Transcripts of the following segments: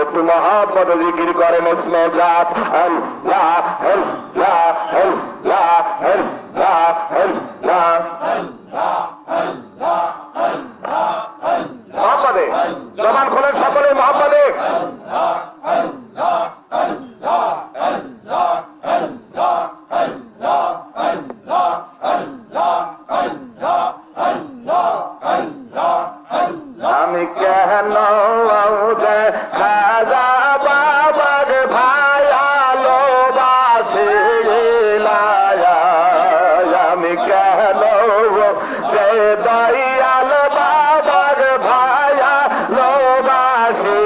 একটু মহব্বত জিকির করেন ইসমে জাত আল্লাহ আল্লাহ আল্লাহ আল্লাহ আল্লাহ মহব্বতে জবান খোলেন সকলে মহব্বতে আমি কেন খাজা বাবার ভায়ালো বাসে আমি কেন দয়াল বাবার ভায়ালো বাসে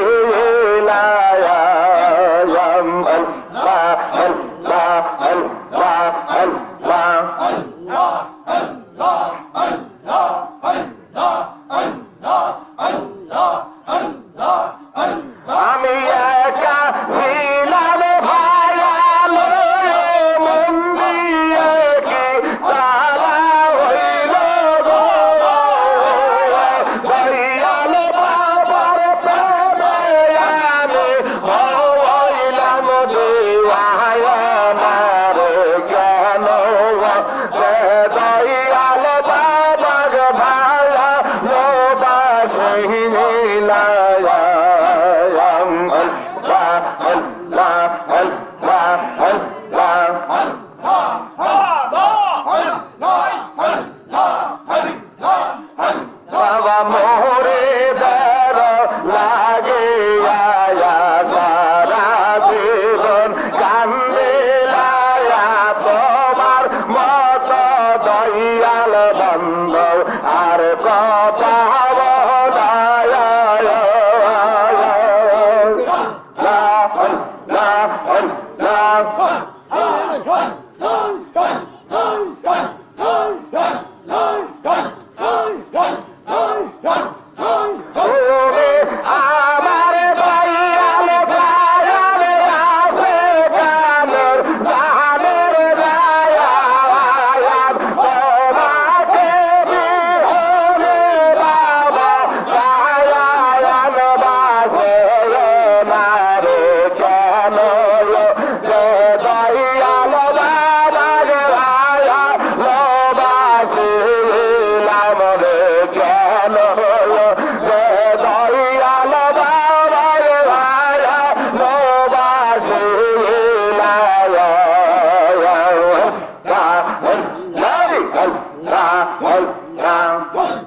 আমি একা ছিলাম ভায়ালো মন দিয়ে কি তারা হইল গো দয়াল বাবার প্রেমে আমি হইলাম দিওয়ানা রে কেন দয়াল বাবার ভায়ালো বাসে বাবা মোরে বার লাগে সারা জীবন কান্দে তোমার মত দয়াল বন্ধ আর কথা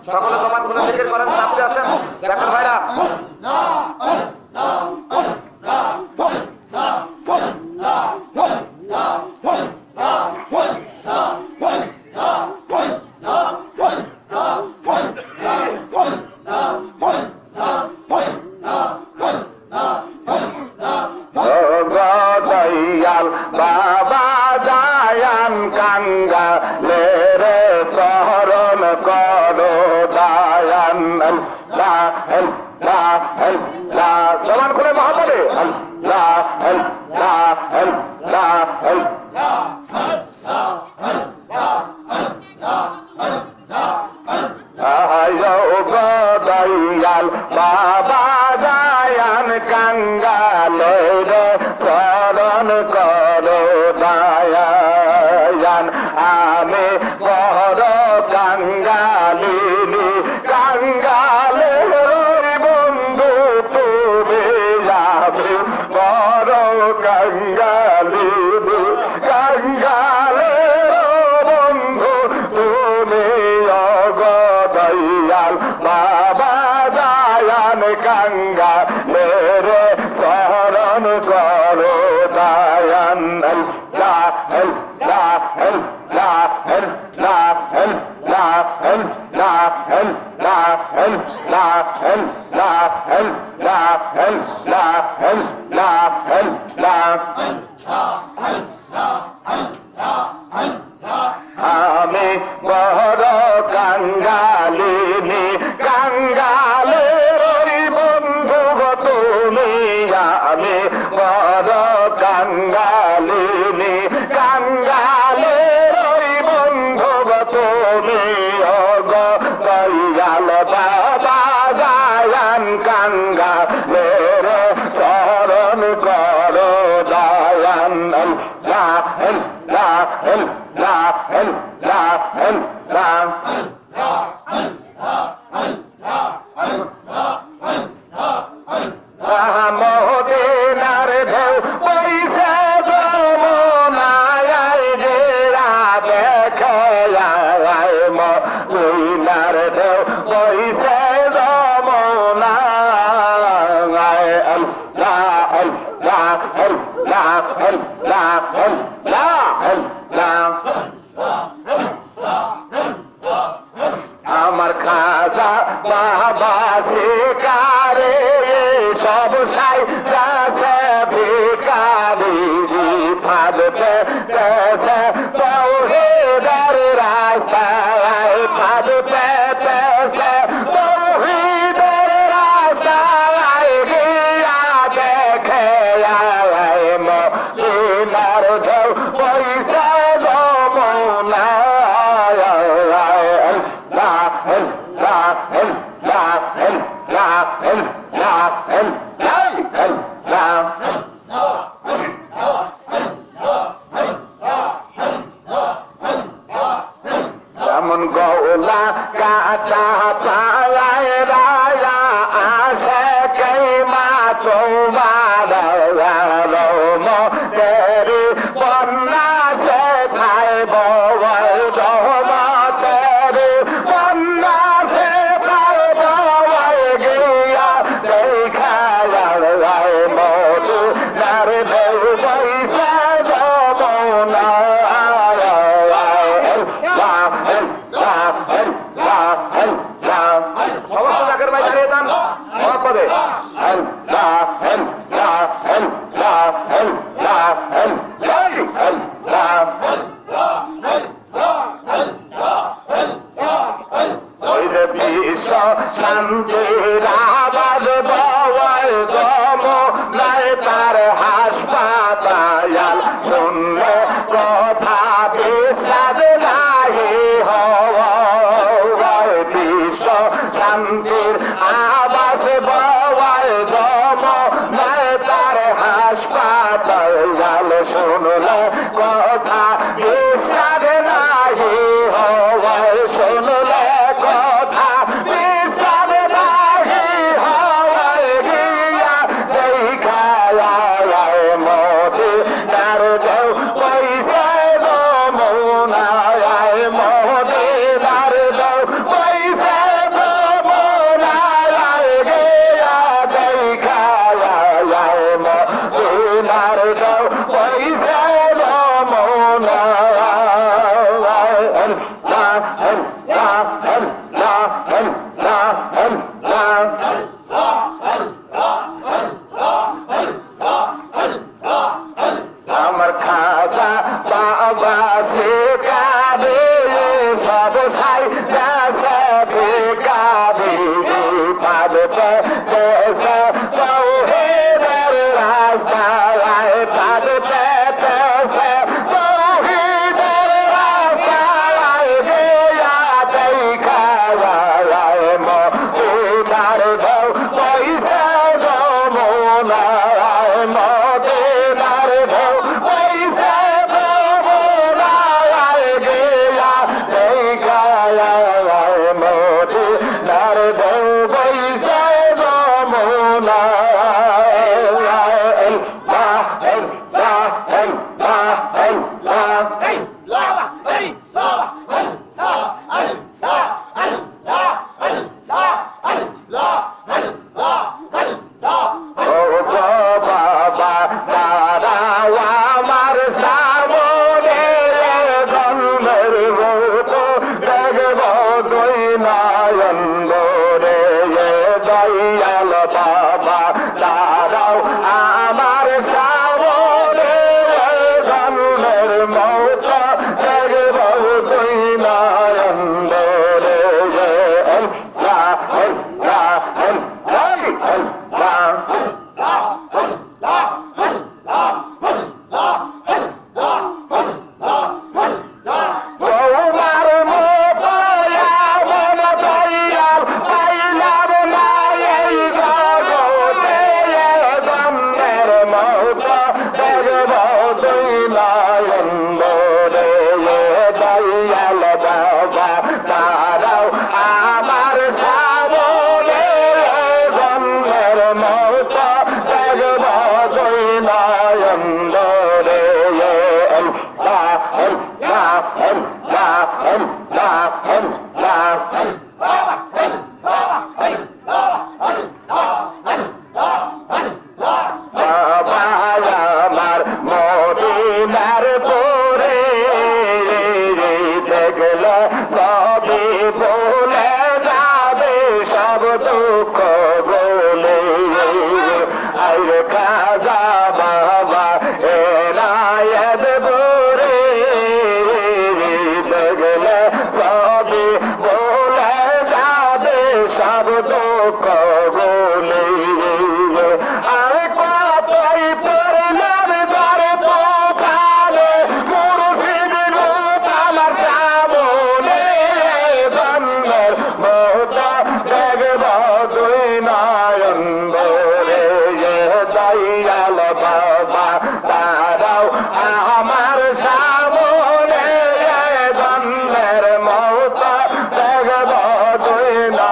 সকলে সমাজ গুলো জিকির করেন সামনে আসেন দেখেন ভাইরা দয়াল বাবা জায়ান কাঙ্গা রে শরণ করো দায়ান আল্লাহ আল্লাহ আল্লাহ জবান খুলে মহব্বতে আল্লাহ আল্লাহ আল্লাহ আল্লাহ দয়াল বাবা জায়ান কাঙ্গাল রে শরণ করো দায়ান আমি বড় কাঙ্গালিনী কাঙ্গালে বন্ধু তুমি যাবে বড় কাঙ্গালিনী কাঙ্গালে বন্ধু তুমি দয়াল বাবা জায়ান কাঙ্গালে রে শরণ করো দায়ান আল্লাহ আল্লাহ আল্লাহ আল্লাহ আল্লাহ আল্লাহ আল্লাহ আল্লাহ আল্লাহ আল্লাহ আল্লাহ আল্লাহ আল্লাহ আমি বড় কাঙ্গালিনী কাঙ্গালে বন্ধু তুমি আমি বড় কাঙ্গালিনী কাঙ্গালে বন্ধু তুমি দয়াল বাবা জায়ান কাঙ্গালে মদিনার ঢেউ বইছে যমুনায় রে দেখে মদিনার ঢেউ বইছে যমুনায় আল্লাহ আল্লাহ আল্লাহ আল্লাহ আল্লাহ আমার খাজা বাবা শিকারে সব সাই যাচ্ছে ভিকারি ফাঁদ পেতেছে তৌহিদের রাস্তায় ফাঁদ পেতেছে তৌহিদের রাস্তায় গিয়া দেখে মদিনার ঢেউ বইছে যমুনায় যেমন গৌলা কাটা পালায় রায়া আসে কে মা তোমার তেরি বন্যা সে খায় বয় তেরি বন্যা সে খায় বয় গিয়া দেখায় মধু নার ঢেউ বইছে সমস্ত জাকের ভাই দাঁড়িয়ে যান মহাপদে ওই যে বিশ্ব শান্তির আবাদ বয় যমুনায় তার হাসপাতাল শুনলে কথা বিশ্বাস নাহি হয় বিশ্ব শান্তির আবাস বয় যমুনায় তার হাসপাতাল শুনলে কথা বিশ্বাস নাহি হয় শুনলে কথা বিশ্বাস নাহি হয় গিয়া দেখায় মদিনার ঢেউ বইছে যমুনায় মদিনার ঢেউ বইছে যমুনায় গিয়া দেখায় মদিনার ঢেউ বইছে আমার খাজা বাবা শিকারে সব সাই যাচ্ছে ভিকারি ফাঁদ পেতেছে তৌহিদের রাস্তায় ফাঁদ পেতেছে তৌহিদের রাস্তায় গিয়া দেখায় মদিনার ঢেউ বইছে যমুনায় মদিনার ঢেউ বইছে যমুনায় গিয়া দেখায় মদিনার ঢেউ বইছে বাবা খাজা বাবা এনায়েত বুড়ি দেখলে সবই বলে যাবে সব দুঃখ গুলি আমি কতই পড়লাম ধরে তোখানে মুর্শিদ রূপ আমার সামনে জন্মের মতো দেখব তুই নয়ন ভরে দয়াল বাবা দাঁড়াও আমার সামনে জন্মের মতো দেখব তুই না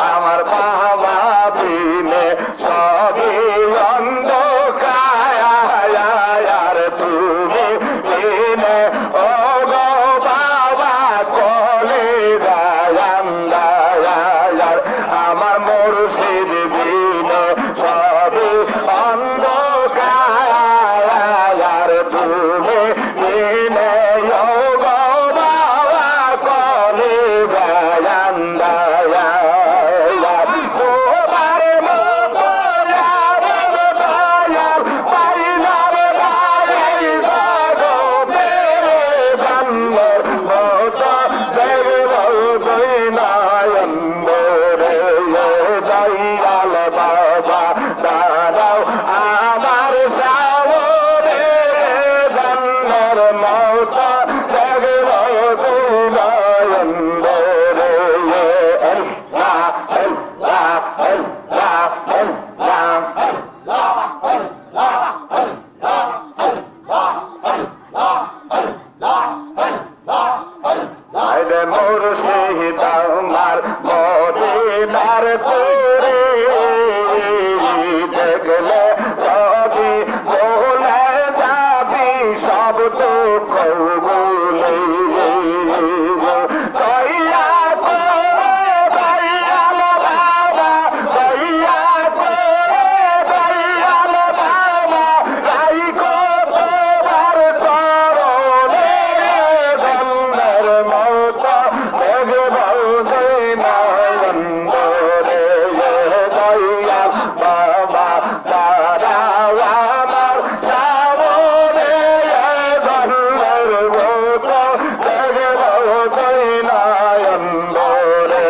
আমার বাবা বিনে সবই অন্ধকার তুমি বিনে ও গো বাবা কলে যায় আমার মুর্শিদ বিনে সবই অন্ধকার তুমি বিনে ও গো বাবা কলে যায় মুর্শিদ আমার মদিনার পুরে দেখলে সবই বলে যাবি সব দুঃখ গুলি দয়া করে দয়াল বাবা দয়া করে দয়াল বাবা রাইখো তোমার চরণে জন্মের মতো দেখব তুই নয়ন ভরে দয়াল বাবা দাঁড়াও আমার সামনে জন্মের মতো দেখব তুই নয়ন ভরে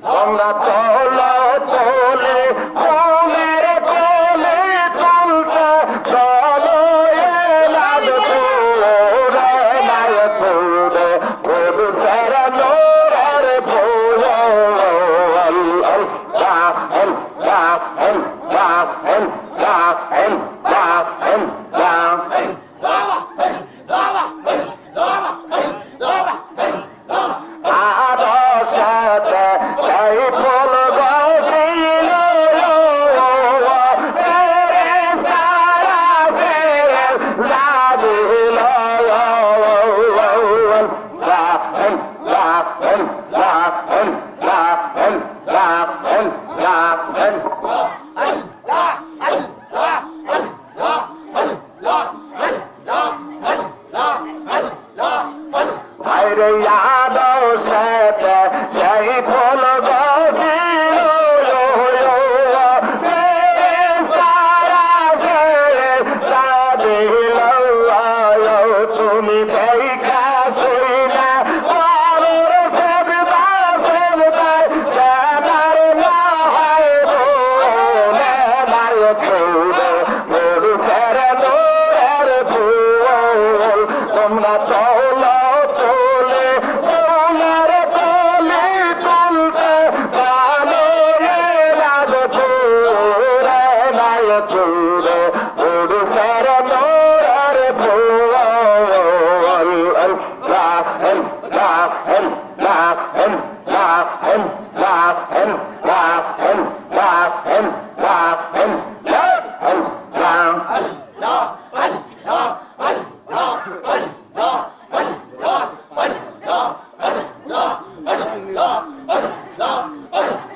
তোমরা চলো চলে ফুলের কোলে তুলতে চলো এলাদ পুরে নায়ক পুরে ফুল সেরা নোরের ফুল আদর্শতে সেই ফুল গছিল জাদিল ভাইরে আদর্শতে সেই ফুল গছিল তুমি দেখা শুই না তোমরা চলো চলে ফুলের কলি তুলতে চলো এলাদ পুরে নায়ক পুরে উড়ুসের নোরের ফুল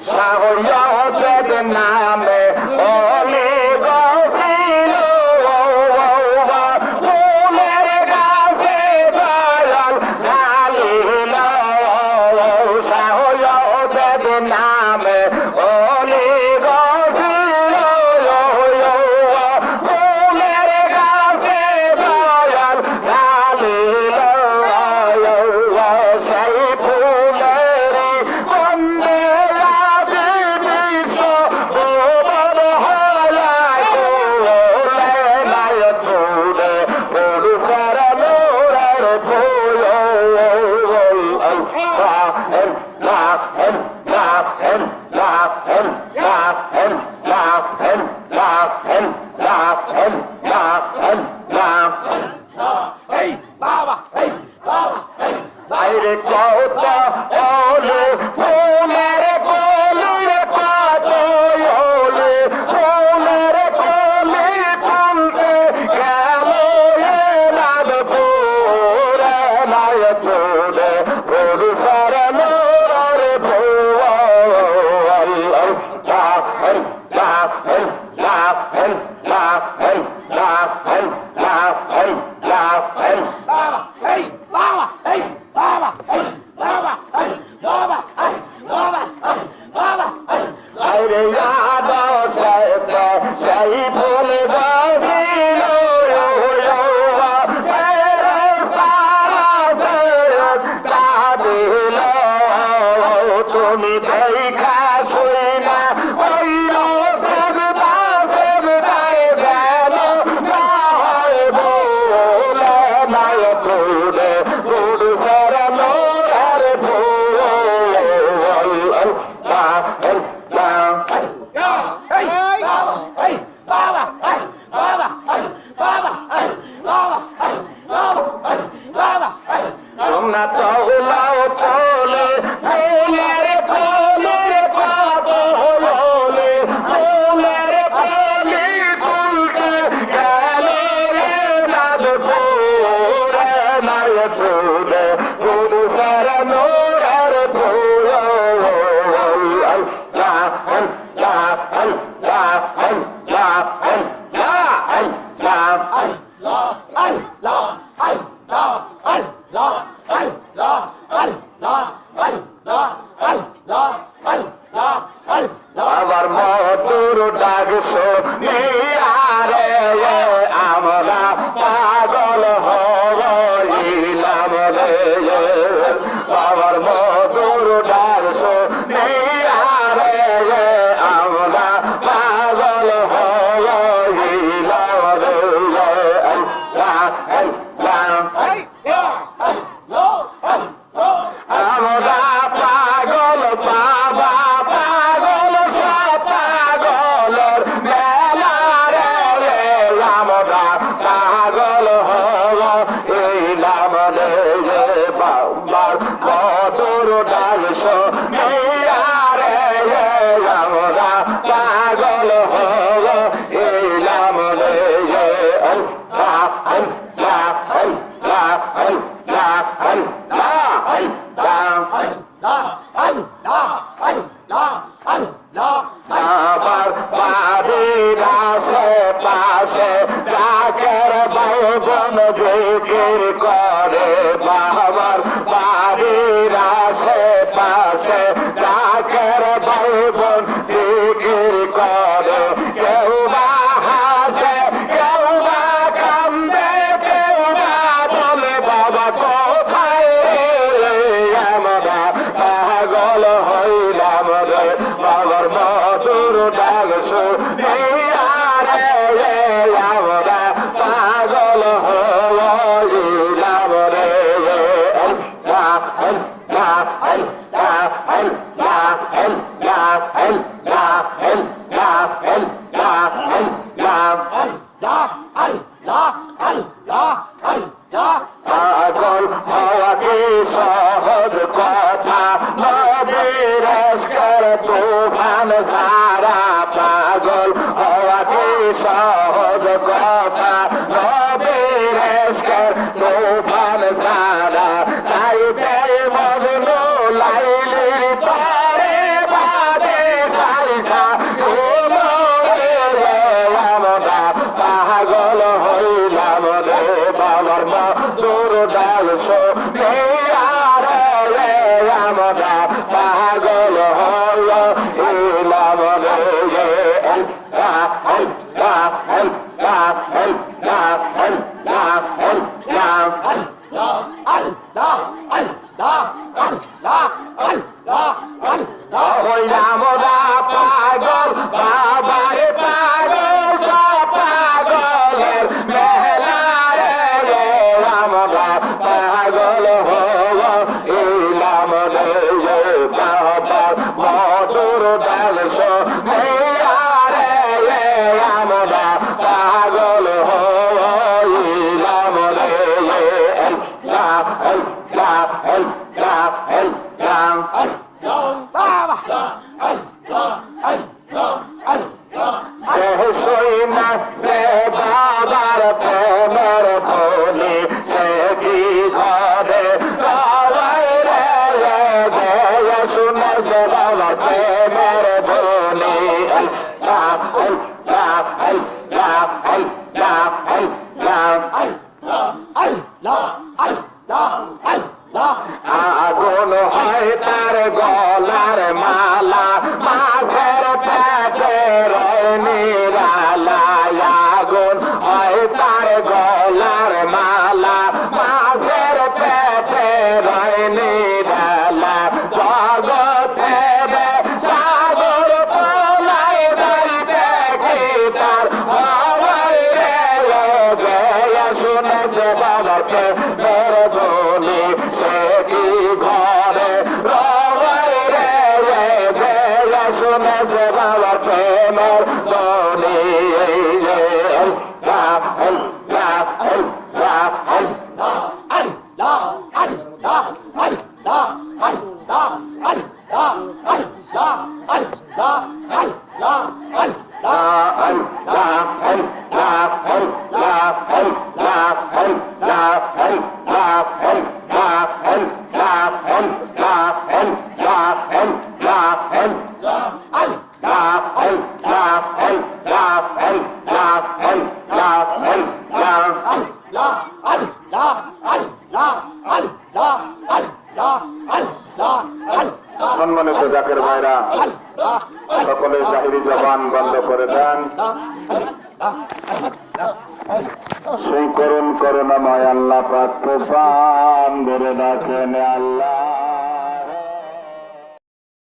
শাহজাদ নামে ওলে গছিল ফুলের গাছে আরে কত হলে ফুলের কলির কত হলে ফুলের কলি তুলতে গেল এলাদ পুরে নাই তুলে পুরু সরলো রে আরে याद সেই ফুল বাজিল তেরে সারা কাঁদিল তুমি দেখা শুই না হইল সজদা সজদায় গেল না হয় বলে নাই তুলে গুরু সরলো রে ফুল তোমরা চৌলাও তোলে ফুলের কলির কত হলে ফুলের কলি তুলতে গেল এলাদ পুরে নাই তুলে গুরু সরলো রে ফুল আবার মধুর ডাক শুনিয়ারে আমরা পাগল হইলাম রে আবার মধুর ডাক শুনিয়ারে আমরা পাগল হইলাম রে আমরা পাগল বাবা পাগল সব পাগলের মেলা রে আমরা পাগল হইলাম রে বাবার মধুর ডাল শুনিয়ারে আমরা পাগল হইলাম রে আবার বাড়ির আশেপাশে জাকের বাইবন জিকির করে বাবার বাড়ির আশেপাশে জাকের বাইবন জিকির করে কেউ বা হাসে কেউ বা কান্দে কেউ বা বলে বাবা কোথায় আমরা পাগল হইলাম রে বাবার মধুর ডাল শুনিয়ারে আমরা পাগল হইলাম রে পাগল হওয়া কি সহজ কথা নদীর এসকের তুফান সারা পাগল হওয়া কি সহজ কথা নদীর এসকের তুফান সারা চাইতে মজনু লাইলির পারে বাদে সাইসা আমরা পাগল হইলাম রে বাবার মধুর ডাল শুনিয়ারে আমরা পাগল হইলাম রে আমরা পাগল বাবার পাগল সব পাগলের মেলা রে আমরা পাগল হইলাম রে বাবার মধুর ডাল শুনিয়ারে আমরা পাগল হইলাম রে সইনা সে বাবার প্রেমের বলি সে কি ঘরে শুনে সে বাবার প্রেমের বলি আগুন হয় তার গলার মালা মাঝের পেটে নিরালা আগুন হয় তার গলার মালা মাঝের পেটে নিরালা জগতের সাগর তোলাই দাইতে কি তার হওয়াই রে শুনেছে বাবার প্রেমের বলি সে কি ঘরে রবাই রে শুনেছে বাবার প্রেমের বলি সম্মানিত জাকের ভাইরা সকলে জাহিরি জবান বন্ধ করে দেন। সেই করুণ করুণাময় আল্লাহ পাক তুফান ধরে রাখেন আল্লাহ।